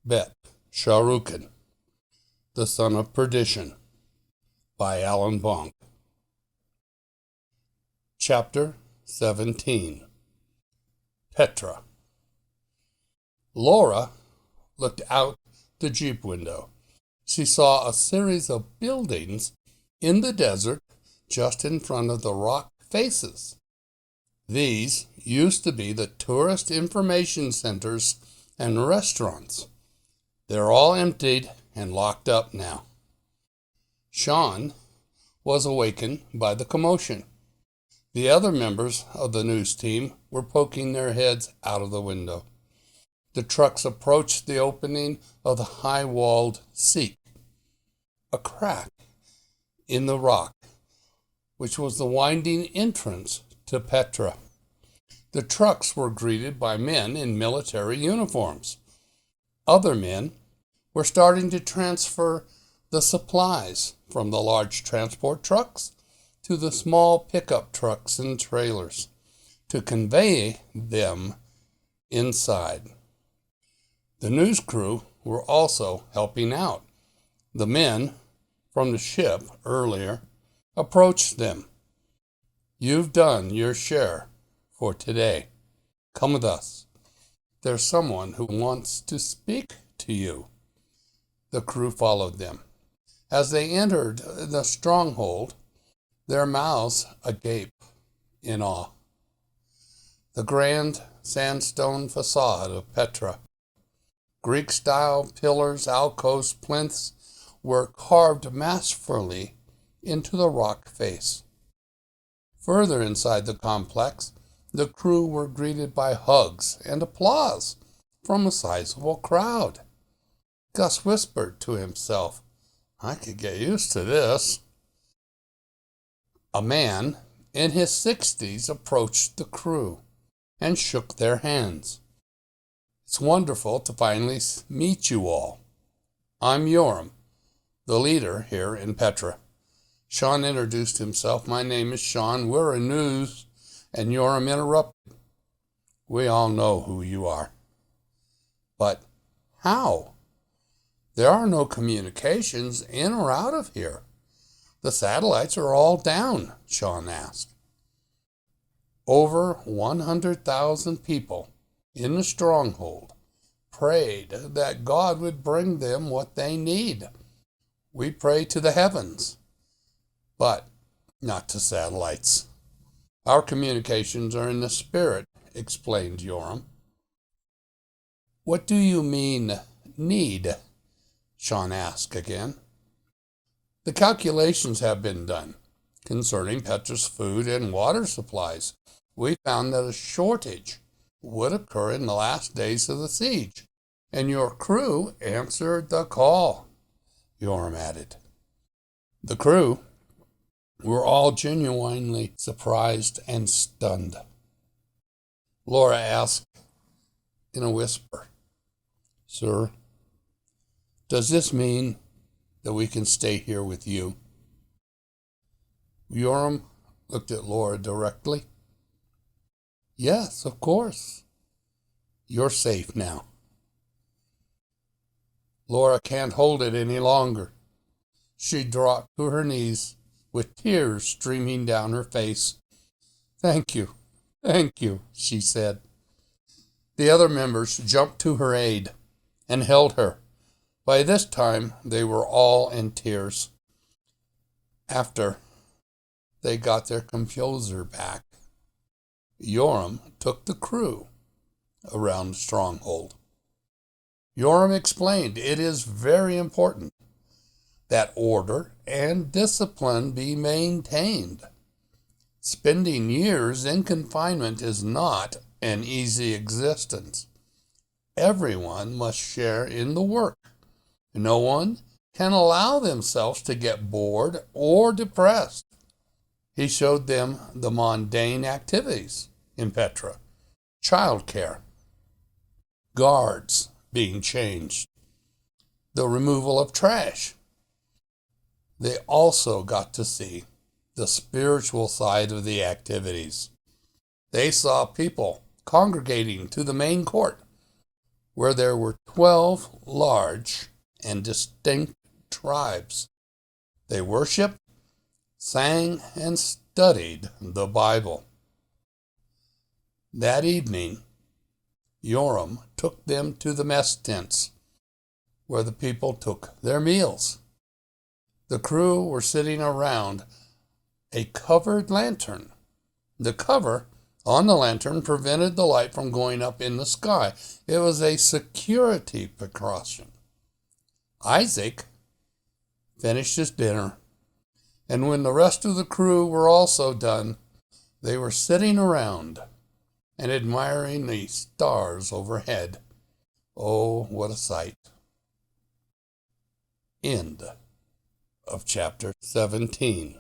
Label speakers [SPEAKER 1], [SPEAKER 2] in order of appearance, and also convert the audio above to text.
[SPEAKER 1] Bet Sharrukin, the Son of Perdition, by Alan Bonk. Chapter 17. Petra. Laura looked out the Jeep window. She saw a series of buildings in the desert just in front of the rock faces. These used to be the tourist information centers and restaurants. They're all emptied and locked up now. Sean was awakened by the commotion. The other members of the news team were poking their heads out of the window. The trucks approached the opening of the high-walled seat, a crack in the rock, which was the winding entrance to Petra. The trucks were greeted by men in military uniforms. Other men were starting to transfer the supplies from the large transport trucks to the small pickup trucks and trailers to convey them inside. The news crew were also helping out. The men from the ship earlier approached them. "You've done your share for today. Come with us. There's someone who wants to speak to you." The crew followed them. As they entered the stronghold, their mouths agape in awe. The grand sandstone facade of Petra, Greek-style pillars, alcoves, plinths were carved masterfully into the rock face. Further inside the complex, the crew were greeted by hugs and applause from a sizable crowd. Gus whispered to himself, "I could get used to this." A man in his 60s approached the crew and shook their hands. "It's wonderful to finally meet you all. I'm Yoram, the leader here in Petra." Sean introduced himself. "My name is Sean. We're in news." And Yoram interrupted. "We all know who you are." "But how? There are no communications in or out of here. The satellites are all down," Sean asked. Over 100,000 people in the stronghold prayed that God would bring them what they need. We pray to the heavens, but not to satellites. Our communications are in the spirit," explained Yoram. "What do you mean, need?" Sean asked again. "The calculations have been done concerning Petra's food and water supplies. We found that a shortage would occur in the last days of the siege, and your crew answered the call," Yoram added. The crew were all genuinely surprised and stunned. Laura asked in a whisper, "Sir, does this mean that we can stay here with you?" Yoram looked at Laura directly. "Yes, of course. You're safe now." Laura can't hold it any longer. She dropped to her knees with tears streaming down her face. Thank you, she said. The other members jumped to her aid and held her. By this time, they were all in tears. After they got their composure back, Yoram took the crew around the stronghold. Yoram explained it is very important that order and discipline be maintained. Spending years in confinement is not an easy existence. Everyone must share in the work. No one can allow themselves to get bored or depressed. He showed them the mundane activities in Petra: childcare, guards being changed, the removal of trash. They also got to see the spiritual side of the activities. They saw people congregating to the main court, where there were 12 large and distinct tribes. They worshiped, sang, and studied the Bible. That evening, Joram took them to the mess tents, where the people took their meals. The crew were sitting around a covered lantern. The cover on the lantern prevented the light from going up in the sky. It was a security precaution. Isaac finished his dinner, and when the rest of the crew were also done, they were sitting around and admiring the stars overhead. Oh, what a sight. End of chapter 17.